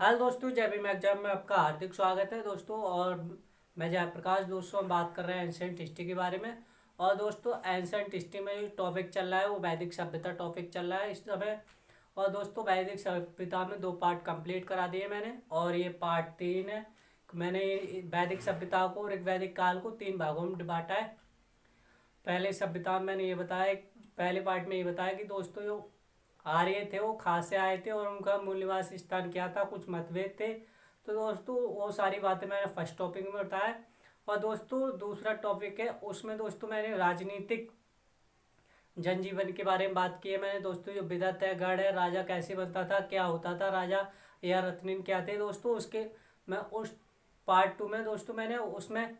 Hello दोस्तों, जय Bhim exam में आपका हार्दिक स्वागत है दोस्तों। और मैं जयप्रकाश। दोस्तों हम बात कर रहे हैं एंशिएंट हिस्ट्री के बारे में। और दोस्तों एंशिएंट हिस्ट्री में जो टॉपिक चल रहा है वो वैदिक सभ्यता टॉपिक चल रहा है इस समय। और दोस्तों वैदिक सभ्यता में 2 पार्ट कंप्लीट करा दिए मैंने, और ये पार्ट 3 है। मैंने वैदिक सभ्यता को, ऋग्वैदिक काल को 3 भागों में बांटा है। पहले सभ्यता में मैंने ये बताया, पहले पार्ट में ये बताया कि दोस्तों जो आर्य थे वो खां से आए थे और उनका मूल निवास स्थान क्या था, कुछ मतभेद थे। तो दोस्तों वो सारी बातें मैंने फर्स्ट टॉपिक में बताया। और दोस्तों दूसरा टॉपिक है, उसमें दोस्तों मैंने राजनीतिक जनजीवन के बारे में बात की है। मैंने दोस्तों जो विदत है, गढ़ है, राजा कैसे बनता था, क्या होता था राजा, या रत्निन क्या थे दोस्तों, उसके मैं उस पार्ट 2 में दोस्तों मैंने उसमें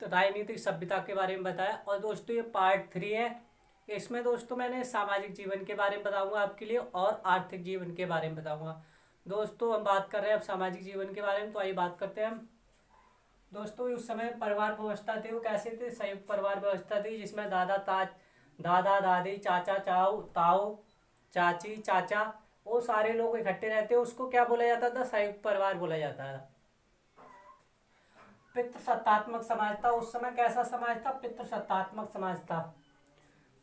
राजनीतिक सभ्यता के बारे में बताया। और दोस्तों ये पार्ट 3 है, इसमें दोस्तों मैंने सामाजिक जीवन के बारे में बताऊंगा आपके लिए, और आर्थिक जीवन के बारे में बताऊंगा। दोस्तों हम बात कर रहे हैं अब सामाजिक जीवन के बारे में, तो आइए बात करते हैं हम। दोस्तों उस समय परिवार व्यवस्था थी वो कैसे थे, संयुक्त परिवार व्यवस्था थी, जिसमें दादा दादी, चाचा चाऊ ताऊ, चाची चाचा, वो सारे लोग इकट्ठे रहते, उसको क्या बोला जाता था, संयुक्त परिवार बोला जाता था। पितृसत्तात्मक समाज था, उस समय कैसा समाज था, पितृसत्तात्मक समाज था।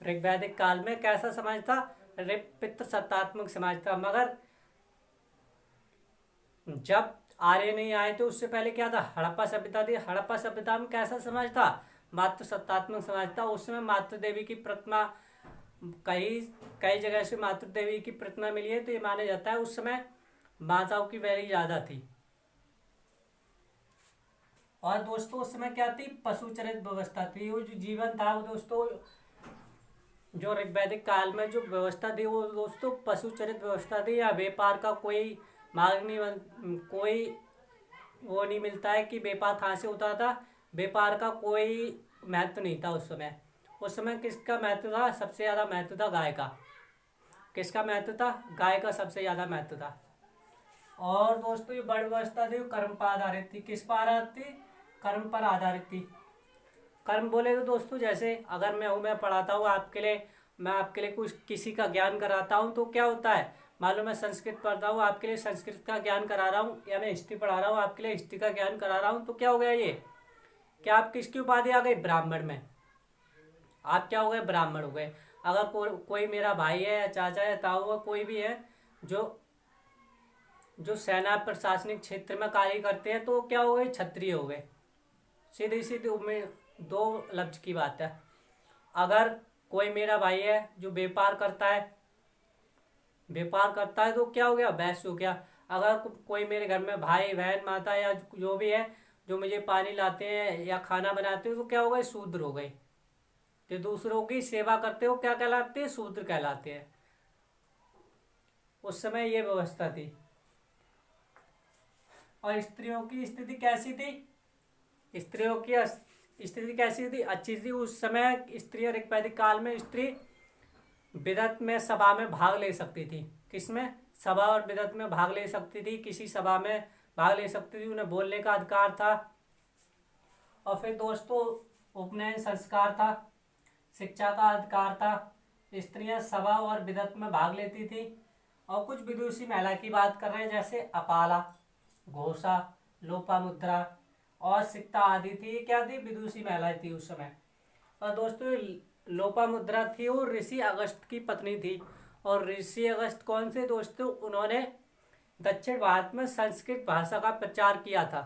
ऋग्वैदिक काल में कैसा समाज था, पितृसत्तात्मक समाज था। मगर जब आर्य नहीं आए थे उससे पहले क्या था, हड़प्पा सभ्यता थी। हड़प्पा सभ्यता में कैसा समाज था, मातृ सत्तात्मक समाज था। उस समय मातृ देवी की प्रतिमा, कई कई जगह से मातृ देवी की प्रतिमा मिली है, तो ये माना जाता है उस समय माताओं की वैल्यू ज्यादा थी। और दोस्तों उस समय क्या थी, पशुचरित व्यवस्था थी। वो जो जीवन था वो दोस्तों, जो ऋग्वैदिक काल में जो व्यवस्था थी वो दोस्तों पशुचरित व्यवस्था थी। या व्यापार का कोई मार्ग नहीं, कोई वो नहीं मिलता है कि व्यापार कहाँ से होता था, व्यापार का कोई महत्व नहीं था उस समय। उस समय किसका महत्व था, सबसे ज़्यादा महत्व था गाय का। किसका महत्व था, गाय का सबसे ज़्यादा महत्व था। और दोस्तों ये वर्ण व्यवस्था थी वो कर्म पर आधारित थी। किस पर आधारित थी, कर्म पर आधारित थी। कर्म बोले तो दोस्तों जैसे अगर मैं पढ़ाता हूँ आपके लिए, मैं आपके लिए कुछ किसी का ज्ञान कराता हूँ, तो क्या होता है, मालूम मैं संस्कृत पढ़ता हूँ आपके लिए संस्कृत का ज्ञान करा रहा हूँ, या मैं हिस्ट्री पढ़ा रहा हूँ आपके लिए हिस्ट्री का ज्ञान करा रहा हूँ, तो क्या हो गया ये, क्या आप किसकी उपाधि आ गई, ब्राह्मण में। आप क्या हो गए, ब्राह्मण हो गए। अगर कोई मेरा भाई है या चाचा है ताऊ है, कोई भी है जो जो सेना प्रशासनिक क्षेत्र में कार्य करते हैं, तो क्या हो गए, क्षत्रिय हो गए। सीधी सीधी उम्मीद, 2 लफ्ज की बात है। अगर कोई मेरा भाई है जो व्यापार करता है तो क्या हो गया, वैश्य हो गया। अगर कोई मेरे घर में भाई बहन माता या जो भी है जो मुझे पानी लाते हैं या खाना बनाते हैं, तो क्या हो गए, शूद्र हो गए। तो दूसरों की सेवा करते हो क्या कहलाते हैं, शूद्र कहलाते हैं। उस समय ये व्यवस्था थी। और स्त्रियों की स्थिति कैसी थी, स्त्रियों की स्थिति कैसी थी, अच्छी थी। उस समय स्त्री, ऋग्वैदिक काल में स्त्री विदत में सभा में भाग ले सकती थी। किसमें, सभा और विदत में भाग ले सकती थी, किसी सभा में भाग ले सकती थी, उन्हें बोलने का अधिकार था। और फिर दोस्तों उपनयन संस्कार था, शिक्षा का अधिकार था। स्त्रियां सभा और विदत में भाग लेती थी। और कुछ विदुषी महिला की बात कर रहे हैं, जैसे अपाला, घोषा, लोपामुद्रा और सिक्ता आदि थी। क्या थी, विदुषी महिलाएं थी उस समय। और दोस्तों लोपामुद्रा थी वो ऋषि अगस्त की पत्नी थी। और ऋषि अगस्त कौन से दोस्तों, उन्होंने दक्षिण भारत में संस्कृत भाषा का प्रचार किया था।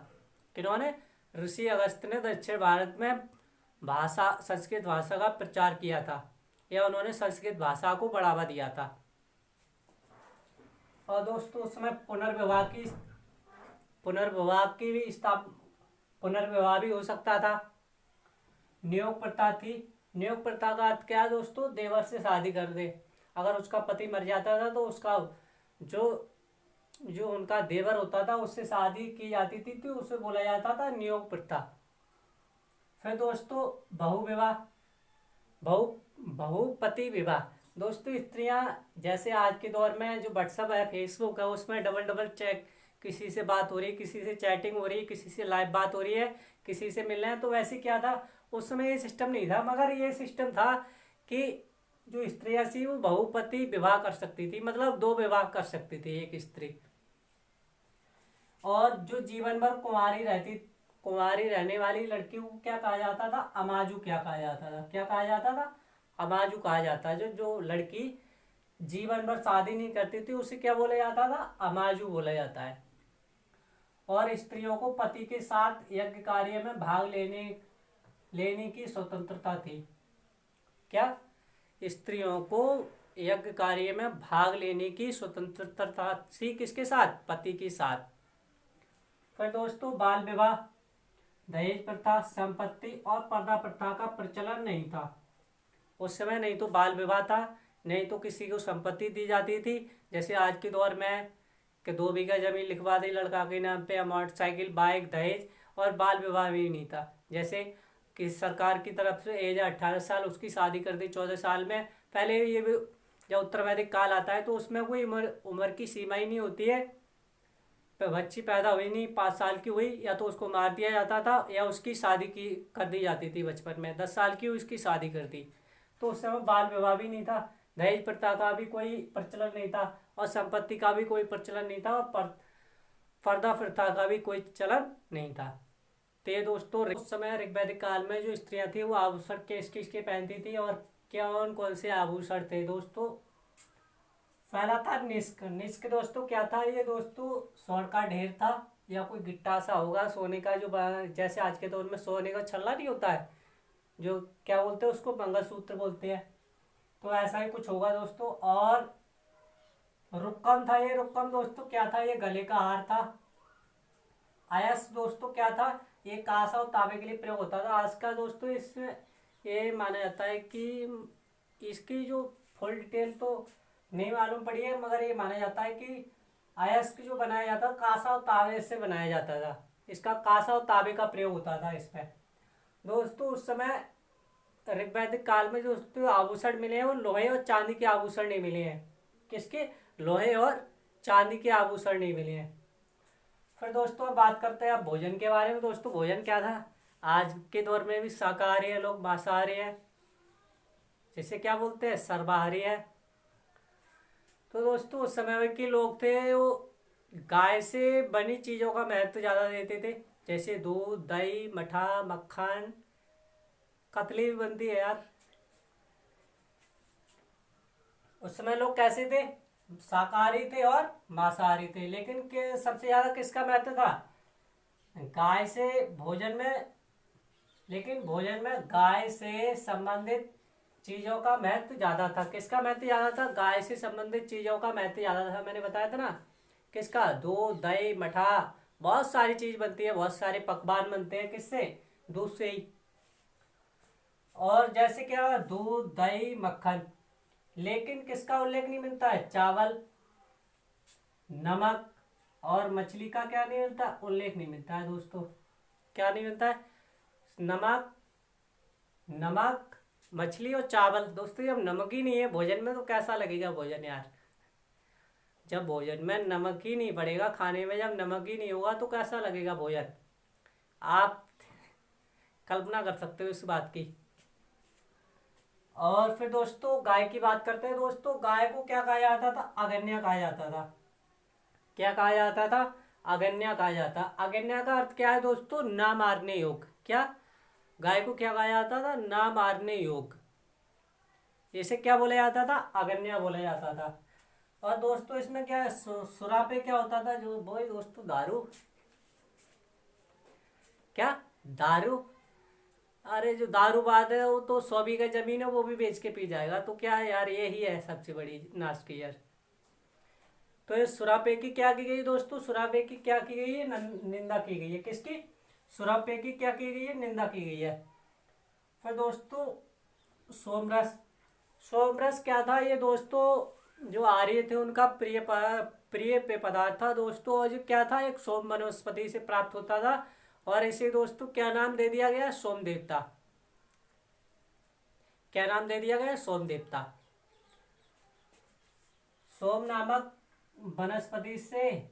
किन्होंने, ऋषि अगस्त ने दक्षिण भारत में संस्कृत भाषा का प्रचार किया था, या उन्होंने संस्कृत भाषा को बढ़ावा दिया था। और दोस्तों उस समय पुनर्विवाह भी हो सकता था। नियोग प्रथा थी। नियोग प्रथा का अर्थ क्या है दोस्तों, देवर से शादी कर दे। अगर उसका पति मर जाता था तो उसका जो जो उनका देवर होता था उससे शादी की जाती थी, तो उसे बोला जाता था नियोग प्रथा। फिर दोस्तों बहुविवाह, बहु बहुपति विवाह। दोस्तों स्त्रियां, जैसे आज के दौर में जो व्हाट्सअप है, फेसबुक है, उसमें डबल डबल चेक, किसी से बात हो रही है, किसी से चैटिंग हो रही है, किसी से लाइव बात हो रही है, किसी से मिल रहे हैं, तो वैसे क्या था, उस समय ये सिस्टम नहीं था। मगर ये सिस्टम था कि जो स्त्रियां थी वो बहुपति विवाह कर सकती थी, मतलब 2 विवाह कर सकती थी एक स्त्री। और जो जीवन भर कुंवारी रहने वाली लड़की को क्या कहा जाता था? अमाजू क्या कहा जाता था? क्या कहा जाता था? अमाजू कहा जाता है। जो जो लड़की जीवन भर शादी नहीं करती थी उसे क्या बोला जाता था? अमाजू बोला जाता है। और स्त्रियों को पति के साथ यज्ञ कार्य में भाग लेने की स्वतंत्रता थी। क्या? स्त्रियों को यज्ञ कार्य में भाग लेने की स्वतंत्रता थी। किसके साथ? पति के साथ। फिर दोस्तों बाल विवाह, दहेज प्रथा, संपत्ति और पर्दा प्रथा का प्रचलन नहीं था उस समय। नहीं तो बाल विवाह था, नहीं तो किसी को संपत्ति दी जाती थी जैसे आज के दौर में कि 2 बीघा जमीन लिखवा दी लड़का के नाम पे, मोटरसाइकिल, बाइक, दहेज। और बाल विवाह भी नहीं था, जैसे कि सरकार की तरफ से एज 18 साल, उसकी शादी कर दी 14 साल में। पहले ये भी जब उत्तर वैदिक काल आता है तो उसमें कोई उम्र की सीमा ही नहीं होती है। बच्ची पैदा हुई नहीं, 5 साल की हुई या तो उसको मार दिया जाता था या उसकी शादी की कर दी जाती थी बचपन में। 10 साल की हुई उसकी शादी कर दी। तो उस समय बाल विवाह भी नहीं था, दहेज प्रथा का भी कोई प्रचलन नहीं था और संपत्ति का भी कोई प्रचलन नहीं था और पर्दा प्रथा का भी कोई चलन नहीं था। तो ये दोस्तों उस समय ऋग्वैदिक काल में जो स्त्रियां थी वो आभूषण किसके पहनती थी और कौन कौन से आभूषण थे दोस्तों? पहला था निष्क। निष्क दोस्तों क्या था? ये दोस्तों स्वर्ण का ढेर था या कोई गिट्टा सा होगा सोने का, जो जैसे आज के दौर में सोने का छल्ला नहीं होता है, जो क्या बोलते हैं उसको, मंगलसूत्र बोलते हैं, तो ऐसा ही कुछ होगा दोस्तों। और रुक्कम था। ये रुक्कम दोस्तों क्या था? ये गले का हार था। आयस दोस्तों क्या था? ये कांसा और तांबे के लिए प्रयोग होता था। आज का दोस्तों इसमें ये माना जाता है कि इसकी जो फुल डिटेल तो नहीं मालूम पड़ी है, मगर ये माना जाता है कि अयस्क जो बनाया जाता था कांसा और तांबे से बनाया जाता था। इसका कांसा और तांबे का प्रयोग होता था इसमें। दोस्तों उस समय ऋग्वैदिक काल में जो दोस्तों आभूषण मिले हैं वो लोहे और चांदी के आभूषण नहीं मिले हैं। किसके? लोहे और चांदी के आभूषण नहीं मिले हैं। फिर दोस्तों अब बात करते हैं अब भोजन के बारे में। दोस्तों भोजन क्या था? आज के दौर में भी शाकाहारी है लोग, मांसाहारी है, जिसे क्या बोलते हैं? सर्वाहारी है। तो दोस्तों उस समय के लोग थे वो गाय से बनी चीज़ों का महत्व ज़्यादा देते थे, जैसे दूध, दही, मठा, मक्खन, कतली भी बनती है यार। उस समय लोग कैसे थे? शाकाहारी थे और मांसाहारी थे। लेकिन सबसे ज़्यादा किसका महत्व था? गाय से भोजन में। लेकिन भोजन में गाय से संबंधित चीज़ों का महत्व ज़्यादा था। किसका महत्व ज़्यादा था? गाय से संबंधित चीज़ों का महत्व ज़्यादा था। मैंने बताया था ना, किसका? दूध, दही, मठा, बहुत सारी चीज़ बनती है, बहुत सारे पकवान बनते हैं किससे? दूध से ही। और जैसे क्या? दूध, दही, मक्खन। लेकिन किसका उल्लेख नहीं मिलता है? चावल, नमक और मछली का क्या नहीं मिलता? उल्लेख नहीं मिलता है दोस्तों। क्या नहीं मिलता है? नमक, मछली और चावल। दोस्तों जब नमक ही नहीं है भोजन में तो कैसा लगेगा भोजन यार? जब भोजन में नमक ही नहीं पड़ेगा, खाने में जब नमक ही नहीं होगा तो कैसा लगेगा भोजन? आप कल्पना कर सकते हो इस बात की। और फिर दोस्तों गाय की बात करते हैं। दोस्तों गाय को क्या कहा जाता था? अगन्या कहा जाता था। क्या कहा जाता था? अगन्या कहा जाता। अगन्या का अर्थ क्या है दोस्तों? ना मारने योग्य। क्या? गाय को क्या कहा जाता था? ना मारने योग्य। इसे क्या बोला जाता था? अगन्या बोला जाता था। और दोस्तों इसमें क्या है? सुरापे क्या होता था? जो वो दोस्तों दारू। क्या? दारू। अरे जो दारूबाज है वो तो 100 बीघा जमीन है वो भी बेच के पी जाएगा, तो क्या है यार, यही है सबसे बड़ी नाश की यार। तो ये सुरापे की क्या की गई दोस्तों? सुरापे की क्या की गई है? निंदा की गई है। किसकी? सुरापे की क्या की गई है? निंदा की गई है। फिर दोस्तों सोमरस। सोमरस क्या था? ये दोस्तों जो आर्य थे उनका प्रिय पेय पदार्थ था दोस्तों। और जो क्या था? एक सोम वनस्पति से प्राप्त होता था और इसे दोस्तों क्या नाम दे दिया गया? सोम देवता। क्या नाम दे दिया गया? सोम देवता। सोम नामक वनस्पति से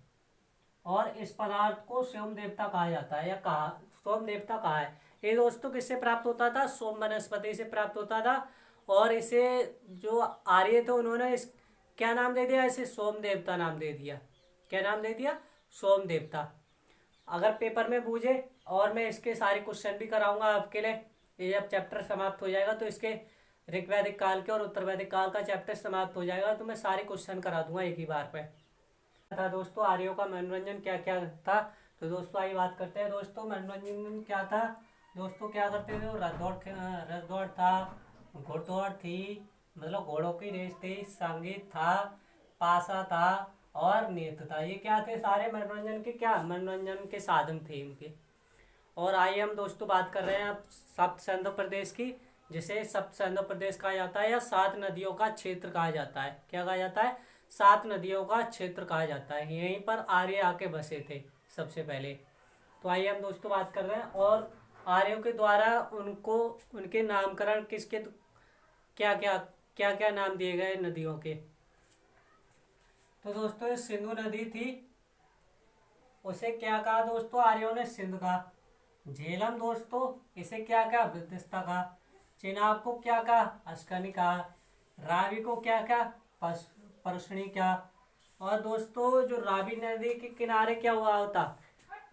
और इस पदार्थ को सोम देवता कहा जाता है, या कहा सोम देवता कहा है। ये दोस्तों किससे प्राप्त होता था? सोम वनस्पति से प्राप्त होता था। और इसे जो आर्य थे उन्होंने क्या नाम दे दिया? इसे सोम देवता नाम दे दिया। क्या नाम दे दिया? सोम देवता। अगर पेपर में पूछे और मैं इसके सारे क्वेश्चन भी कराऊंगा आपके लिए, ये जब चैप्टर समाप्त हो जाएगा तो इसके ऋग वैदिक काल के और उत्तर वैदिक काल का चैप्टर समाप्त हो जाएगा तो मैं सारे क्वेश्चन करा दूंगा एक ही बार पे। था दोस्तों आर्यों का मनोरंजन क्या क्या था। तो दोस्तों आइए बात करते हैं दोस्तों मनोरंजन क्या था। दोस्तों क्या करते थे, रथ दौड़ था, घुड़दौड़ थी, मतलब घोड़ों की रेस थी, संगीत था, पासा था और नृत्य था। ये क्या थे, सारे मनोरंजन के क्या मनोरंजन के साधन थे इनके। और आइए हम दोस्तों बात कर रहे हैं अब सप्त सिंधु प्रदेश की, जिसे सप्त सिंधु प्रदेश कहा जाता है या 7 नदियों का क्षेत्र कहा जाता है। क्या कहा जाता है, 7 नदियों का क्षेत्र कहा जाता है। यहीं पर आर्य आके बसे थे सबसे पहले। तो आइए हम दोस्तों बात कर रहे हैं और आर्यों के द्वारा उनको उनके नामकरण किसके क्या क्या नाम दिए गए नदियों के। तो दोस्तों सिंधु नदी थी, उसे क्या कहा दोस्तों, आर्यों ने सिंधु कहा। झेलम दोस्तों इसे क्या कहा, विदिशा कहा। चिनाब को क्या कहा, अस्कनी कहा। रावी को क्या कहा, परसणी कहा। और दोस्तों जो रावी नदी के किनारे क्या हुआ होता,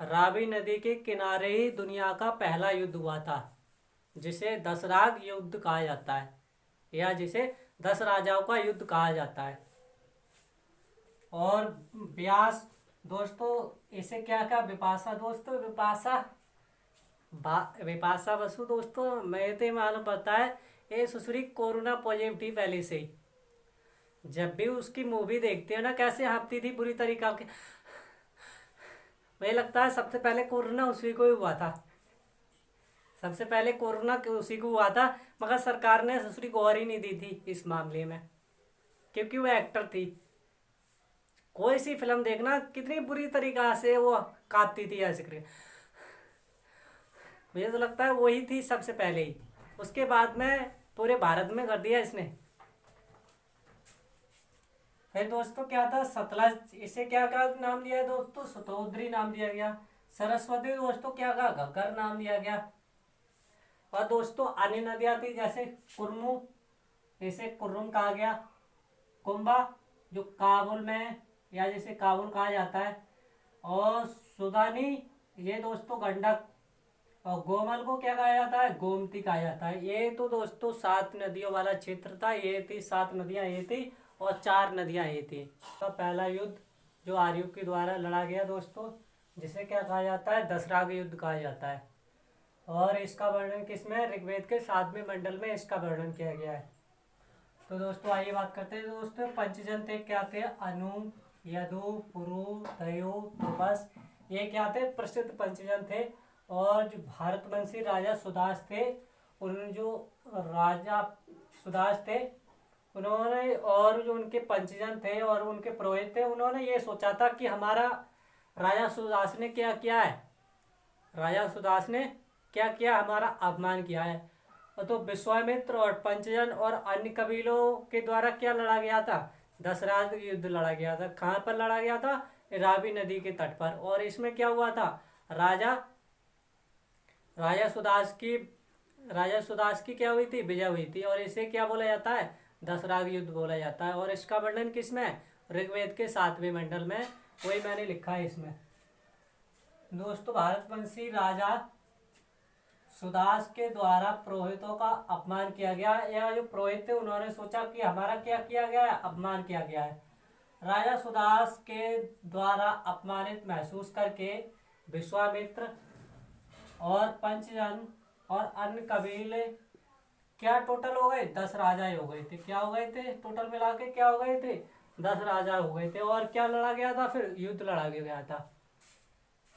रावी नदी के किनारे ही दुनिया का पहला युद्ध हुआ था, जिसे 10 राग युद्ध कहा जाता है या जिसे 10 राजाओं का युद्ध कहा जाता है। और व्यास दोस्तों इसे क्या कहा, विपाशा दोस्तों, विपाशा बसु दोस्तों मैं तो मालूम पड़ता है ये सुश्री कोरोना पॉजिटिव थी पहले से ही। जब भी उसकी मूवी देखते हो ना कैसे हाँपती थी बुरी तरीका के, मुझे लगता है सबसे पहले कोरोना उसी को ही हुआ था, सबसे पहले कोरोना उसी को हुआ था। मगर सरकार ने सुश्री गौर ही नहीं दी थी इस मामले में, क्योंकि वो एक्टर थी। कोई सी फिल्म देखना कितनी बुरी तरीका से वो काटती थी ऐसे करके, मुझे तो लगता है वही थी सबसे पहले ही। उसके बाद में पूरे भारत में कर दिया इसने। फिर दोस्तों क्या था, सतलज, इसे क्या का नाम दिया दोस्तों, सतोद्री नाम दिया गया। सरस्वती दोस्तों क्या का, घग्गर नाम दिया गया। और दोस्तों अन्य नदियां थी जैसे कुर्मू, इसे कुर्रुम कहा गया। कुंभा जो काबुल में या जिसे काबुल कहा जाता है। और सुदानी ये दोस्तों गंडक। और गोमल को क्या कहा जाता है, गोमती कहा जाता है। ये तो दोस्तों 7 नदियों वाला क्षेत्र था, ये थी 7 नदियां ये थी और 4 नदियां ये थी। तो पहला युद्ध जो आर्यों के द्वारा लड़ा गया दोस्तों, जिसे क्या कहा जाता है, दसराग युद्ध कहा जाता है। और इसका वर्णन किसमें, ऋग्वेद के 7वें मंडल में इसका वर्णन किया गया है। तो दोस्तों आइए बात करते हैं दोस्तों पंचजन थे क्या थे, अनु, यदु, पुरु, दयु, तुपस, ये क्या थे, प्रसिद्ध पंचजन थे। और जो भारतवंशी राजा सुदास थे, उन जो राजा सुदास थे उन्होंने, और जो उनके पंचजन थे और उनके पुरोहित थे, उन्होंने ये सोचा था कि हमारा राजा सुदास ने क्या किया है, राजा सुदास ने क्या किया, हमारा अपमान किया है। तो विश्वामित्र और पंचजन और अन्य कबीलों के द्वारा क्या लड़ा गया था, दसराज युद्ध लड़ा गया था। कहाँ पर लड़ा गया था, रावी नदी के तट पर। और इसमें क्या हुआ था, राजा राजा सुदास की क्या हुई थी, विजय हुई थी। और इसे क्या बोला जाता है, दसराग युद्ध बोला जाता है। और इसका वर्णन किसमें, ऋग्वेद के 7वें मंडल में, वही मैंने लिखा है इसमें। दोस्तों भारतवंशी राजा सुदास के द्वारा पुरोहितों का अपमान किया गया, या जो पुरोहित थे उन्होंने सोचा कि हमारा क्या किया गया है, अपमान किया गया है। राजा सुदास के द्वारा अपमानित महसूस करके विश्वामित्र और पंचजन और अन्य कबीले क्या टोटल हो गए, 10 राजा हो गए थे। क्या हो गए थे, टोटल मिला के क्या हो गए थे, 10 राजा हो गए थे। और क्या लड़ा गया था, फिर युद्ध लड़ा गया था।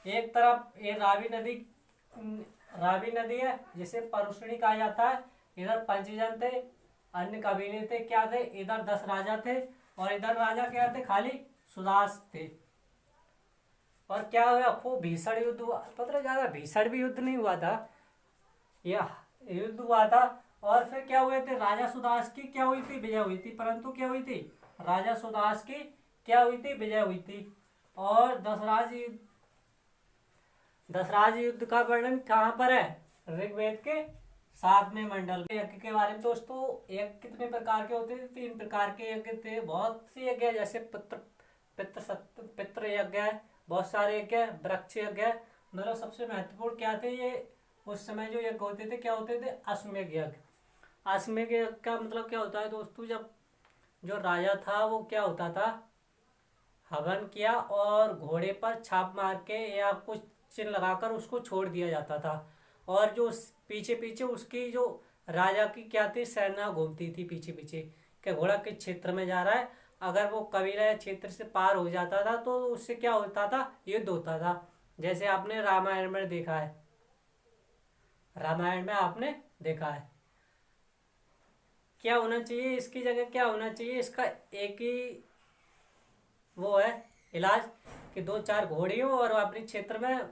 एक तरफ ये रावी नदी है जिसे परुष्णी कहा जाता है, इधर पंचजन थे, अन्य कबीले थे क्या थे, इधर 10 राजा थे और इधर राजा क्या थे, खाली सुदास थे। और क्या हुआ, खूब भीषण युद्ध हुआ। पता ज्यादा भीषण भी युद्ध नहीं हुआ था, यह युद्ध हुआ था। और फिर क्या हुए थे, राजा सुदास की क्या हुई थी, विजय हुई थी। परंतु क्या हुई थी, राजा सुदास की क्या हुई थी, विजय हुई थी। और दसराज युद्ध का वर्णन कहाँ पर है, ऋग्वेद के 7वें मंडल। यज्ञ के बारे में दोस्तों, यज्ञ कितने प्रकार के होते थे, 3 प्रकार के यज्ञ थे। बहुत से यज्ञ है, जैसे पितृ यज्ञ है, बहुत सारे यज्ञ, वृक्ष यज्ञ, मतलब सबसे महत्वपूर्ण क्या थे ये उस समय जो यज्ञ होते थे, क्या होते थे, अश्वमेध यज्ञ। अश्वमेध यज्ञ का मतलब क्या होता है दोस्तों, जब जो राजा था वो क्या होता था, हवन किया और घोड़े पर छाप मार के या कुछ चिन्ह लगाकर उसको छोड़ दिया जाता था। और जो पीछे पीछे उसकी जो राजा की क्या थी, सेना घूमती थी पीछे पीछे कि घोड़ा किस क्षेत्र में जा रहा है। अगर वो कबीला या क्षेत्र से पार हो जाता था तो उससे क्या होता था, युद्ध होता था। जैसे आपने रामायण में देखा है, रामायण में आपने देखा है। क्या होना चाहिए इसकी जगह, क्या होना चाहिए इसका, एक ही वो है इलाज कि दो चार घोड़ी हो और अपने क्षेत्र में,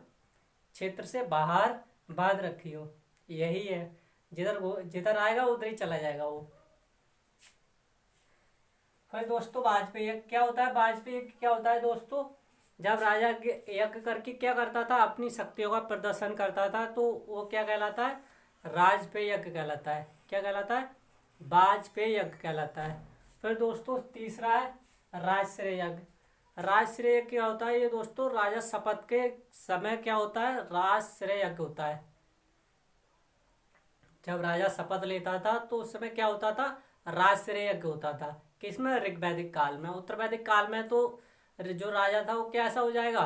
क्षेत्र से बाहर बांध रखी हो। यही है, जिधर आएगा उधर ही चला जाएगा वो। फिर दोस्तों वाजपेयी यज्ञ क्या होता है, वाजपेयी यज्ञ क्या होता है दोस्तों, जब राजा यज्ञ करके क्या करता था, अपनी शक्तियों का प्रदर्शन करता था, तो वो क्या कहलाता है, राजपेय यज्ञ कहलाता है। क्या कहलाता है, वाजपेयी यज्ञ कहलाता है। फिर दोस्तों तीसरा है राजश्रेय यज्ञ। राजश्रेय यज्ञ क्या होता है ये दोस्तों, राजा शपथ के समय क्या होता है, राजश्रेय यज्ञ होता है। जब राजा शपथ लेता था तो उस समय क्या होता था, राजश्रेय यज्ञ होता था। किसमें, ऋग्वैदिक काल में। उत्तर वैदिक काल में तो जो राजा था वो कैसा हो जाएगा,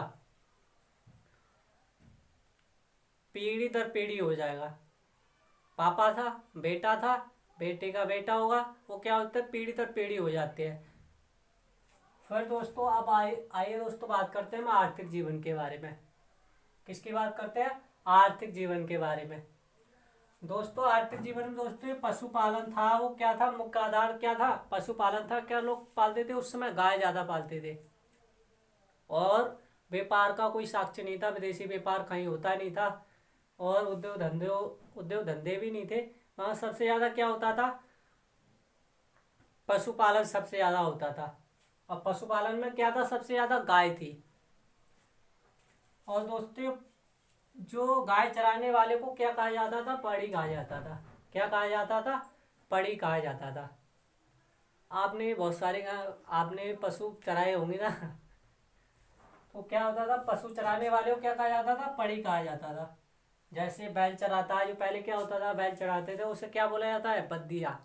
पीढ़ी दर पीढ़ी हो जाएगा। पापा था, बेटा था, बेटे का बेटा होगा, वो क्या होता है, पीढ़ी दर पीढ़ी हो जाते हैं। फिर दोस्तों अब आइए दोस्तों बात करते हैं हम आर्थिक जीवन के बारे में। किसकी बात करते हैं, आर्थिक जीवन के बारे में। दोस्तों आर्थिक जीवन में दोस्तों ये पशुपालन था, वो क्या था, मुख्य आधार क्या था, पशुपालन था। क्या लोग पालते थे उस समय, गाय ज्यादा पालते थे। और व्यापार का कोई साक्ष्य नहीं था, विदेशी व्यापार कहीं होता नहीं था। और उद्योग धंधे भी नहीं थे। वहां सबसे ज्यादा क्या होता था, पशुपालन सबसे ज्यादा होता था। और पशुपालन में क्या था, सबसे ज्यादा गाय थी। और दोस्तों जो गाय चराने वाले को क्या कहा जाता था, पड़ी कहा जाता था। क्या कहा जाता था, पड़ी कहा जाता था। आपने बहुत सारे आपने पशु चराए होंगे ना तो क्या होता था, पशु चराने वाले को क्या कहा जाता था, पड़ी कहा जाता था। जैसे बैल चराता है, जो पहले क्या होता था, बैल चराते थे उसे क्या बोला जाता है, बद्दिया।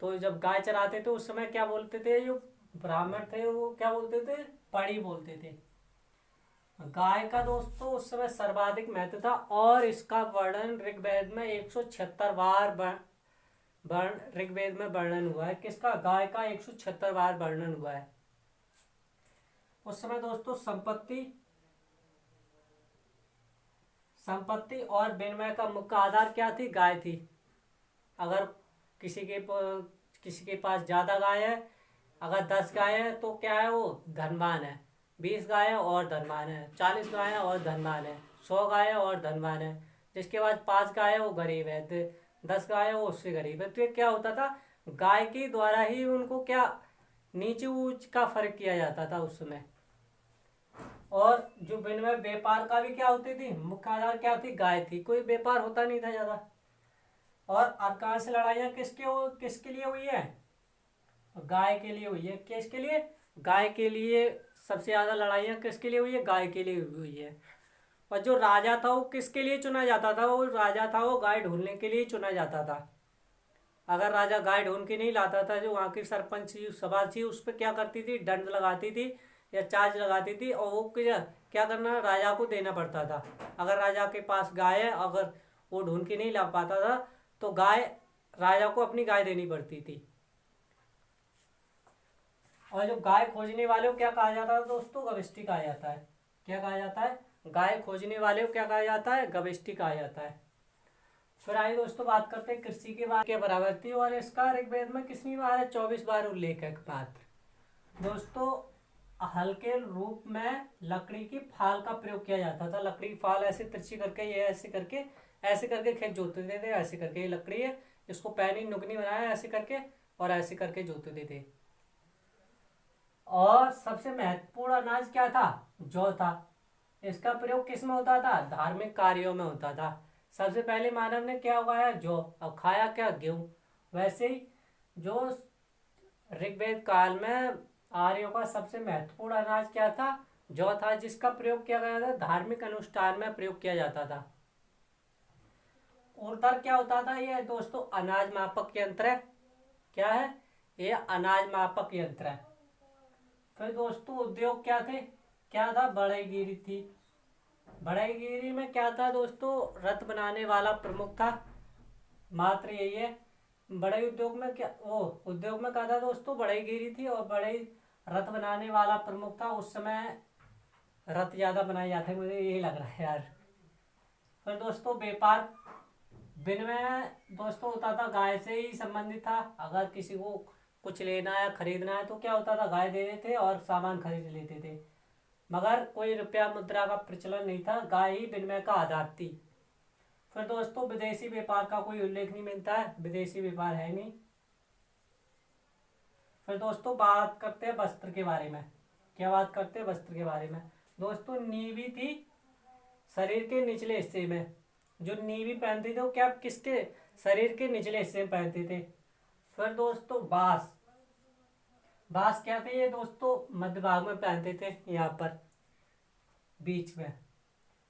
तो जब गाय चराते थे उस समय क्या बोलते थे, जो ब्राह्मण थे वो क्या बोलते थे, पड़ी बोलते थे। गाय का दोस्तों उस समय सर्वाधिक महत्व था। और इसका वर्णन ऋग्वेद में 176 बार ऋग्वेद में वर्णन हुआ है। किसका, गाय का 176 बार वर्णन हुआ है। उस समय दोस्तों संपत्ति और विनिमय का मुख्य आधार क्या थी, गाय थी। अगर किसी के पास ज्यादा गाय है, अगर 10 गाय है तो क्या है, वो धनवान है। 20 गाय है और धनवान है। 40 गाय है और धनवान है। 100 गाय है और धनवान है। जिसके बाद 5 गाय है वो गरीब है। 10 गाय है वो उससे गरीब है। तो ये क्या होता था, गाय के द्वारा ही उनको क्या नीचे ऊंच का फर्क किया जाता था उस समय। और जो विनिमय व्यापार का भी क्या होती थी, मुख्य आधार क्या थी, गाय थी। कोई व्यापार होता नहीं था ज्यादा। और अधिकांश लड़ाइयाँ किसके लिए हुई है, गाय के लिए हुई है। किसके लिए, गाय के लिए। सबसे ज्यादा लड़ाइयाँ किसके लिए हुई है, गाय के लिए हुई है। और जो राजा था वो किसके लिए चुना जाता था, वो राजा था वो गाय ढूंढने के लिए चुना जाता था। अगर राजा गाय ढूंढ के नहीं लाता था, जो वहाँ की सरपंच सभा थी उस पर क्या करती थी, दंड लगाती थी या चार्ज लगाती थी। और वो क्या करना, राजा को देना पड़ता था। अगर राजा के पास गाय है, अगर वो ढूंढ के नहीं ला पाता था तो राजा को अपनी गाय देनी पड़ती थी। और जो गाय खोजने वाले को क्या कहा जाता है दोस्तों, गविष्ठी कहा जाता है। क्या कहा जाता है, गाय खोजने वाले को क्या कहा जाता है, गविष्ठी कहा जाता है। फिर आइए दोस्तों बात करते हैं कृषि के बारे में, बराबर थी। और इसका ऋग्वेद में कितनी बार है, 24 बार उल्लेख है मात्र। दोस्तों हल्के रूप में लकड़ी की फाल का प्रयोग किया जाता था। लकड़ी की फाल ऐसे तिरछी करके, ये ऐसे करके खेत जोतते थे। ऐसे करके, ये लकड़ी है, इसको पैनी नुकनी बनाया ऐसे करके, और ऐसे करके जोतते थे। और सबसे महत्वपूर्ण अनाज क्या था, जौ था। इसका प्रयोग किस में होता था, धार्मिक कार्यों में होता था। सबसे पहले मानव ने क्या उगाया, जौ, और खाया क्या, गेहूं। वैसे ही जो ऋग्वेद काल में आर्यों का सबसे महत्वपूर्ण अनाज क्या था, जौ था जिसका प्रयोग किया गया था धार्मिक अनुष्ठान में प्रयोग किया जाता था। उर्दर क्या होता था, ये दोस्तों अनाज मापक यंत्र है। क्या है ये? अनाज मापक यंत्र है। फिर दोस्तों उद्योग क्या थे, क्या था? बढ़ईगीरी थी। बढ़ईगीरी में क्या था दोस्तों? रथ बनाने वाला प्रमुख था, मात्र यही है। बढ़ई उद्योग में क्या, वो उद्योग में क्या था दोस्तों? बढ़ईगीरी थी और बढ़ई रथ बनाने वाला प्रमुख था। उस समय रथ ज्यादा बनाए जाते, मुझे यही लग रहा है यार। फिर दोस्तों व्यापार विनिमय दोस्तों होता था, गाय से ही संबंधित था। अगर किसी को कुछ लेना है खरीदना है तो क्या होता था, गाय दे देते और सामान खरीद लेते थे। मगर कोई रुपया मुद्रा का प्रचलन नहीं था, गाय ही विनिमय का आधार थी। फिर दोस्तों विदेशी व्यापार का कोई उल्लेख नहीं मिलता है, विदेशी व्यापार है नहीं। फिर दोस्तों बात करते हैं वस्त्र के बारे में। क्या बात करते हैं? वस्त्र के बारे में। दोस्तों नीवी थी शरीर के निचले हिस्से में। जो नीवी पहनते थे वो क्या, किसके? शरीर के निचले हिस्से में पहनते थे। फिर दोस्तों बांस, बांस क्या थे? ये दोस्तों मध्य भाग में पहनते थे, यहाँ पर बीच में।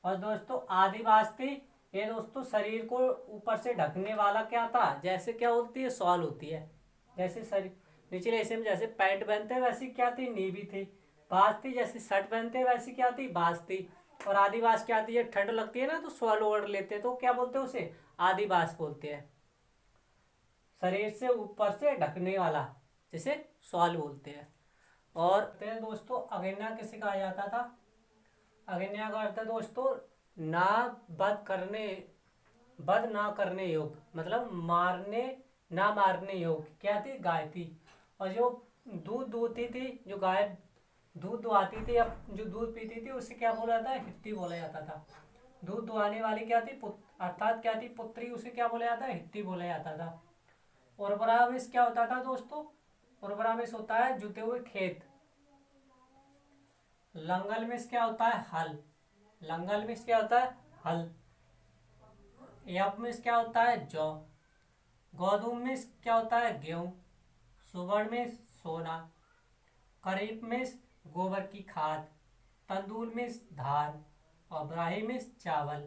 और दोस्तों आदिवास थी, ये दोस्तों शरीर को ऊपर से ढकने वाला क्या था, जैसे क्या होती है, शॉल होती है। जैसे शरीर निचले हिस्से में जैसे पैंट पहनते हैं वैसी क्या थी, नीवी थी। बांस थी, जैसे शर्ट पहनते हैं वैसी क्या थी, बांस थी। और आदिवास क्या थी, ये ठंड लगती है ना तो शॉल ओढ़ लेते हैं, तो क्या बोलते हैं उसे, आदिवास बोलते हैं। शरीर से ऊपर से ढकने वाला जिसे शॉल बोलते हैं। और दोस्तों अगेन्या किसे कहा जाता था? अगेन्या का अर्थ है दोस्तों ना वध करने, वध ना करने योग्य, मतलब मारने ना मारने योग्य। क्या थी? गाय थी। और जो दूध दूहती थी, जो गाय दूध दुहाती थी, अब जो दूध पीती थी उसे क्या बोला जाता है, हित्ती बोला जाता था। दूध दुहाने वाली क्या थी, अर्थात क्या थी, पुत्री, उसे क्या बोला जाता है, हित्ती बोला जाता था। उर्वरावेश क्या होता था दोस्तों? उर्वरावेश होता है जुते हुए खेत। लंगल में क्या होता है, हल। लंगल में क्या होता है, हल। यप में क्या होता है, जौ। गौधूम में क्या होता है, गेहूं। सुवर्ण में सोना। खरीफ में गोबर की खाद। तंदूर में धान। और ब्राही में चावल।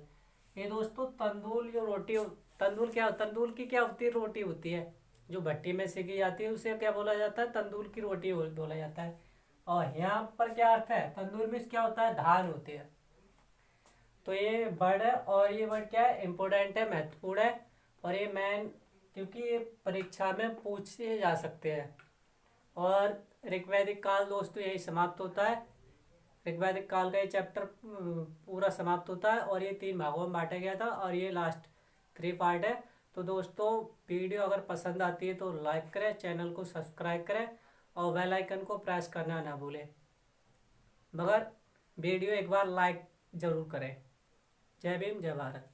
ये दोस्तों तंदूर जो रोटी, तंदूर क्या, तंदूर की क्या होती है, रोटी होती है जो भट्टी में सेकी जाती है, उसे क्या बोला जाता है, तंदूर की रोटी बोला जाता है। और यहाँ पर क्या अर्थ है, तंदूर में क्या होता है, धान होते हैं। तो ये वर्ड है, और ये वर्ड क्या है, इम्पोर्टेंट है, महत्वपूर्ण है। और ये मैन, क्योंकि ये परीक्षा में पूछे जा सकते हैं। और ऋग्वैदिक काल दोस्तों यही समाप्त होता है। ऋग्वैदिक काल का ये चैप्टर पूरा समाप्त होता है, और ये 3 भागों में बांटा गया था, और ये लास्ट 3 पार्ट है। तो दोस्तों वीडियो अगर पसंद आती है तो लाइक करें, चैनल को सब्सक्राइब करें और बेल आइकन को प्रेस करना ना भूलें। मगर वीडियो एक बार लाइक ज़रूर करें। जय भीम, जय भारत।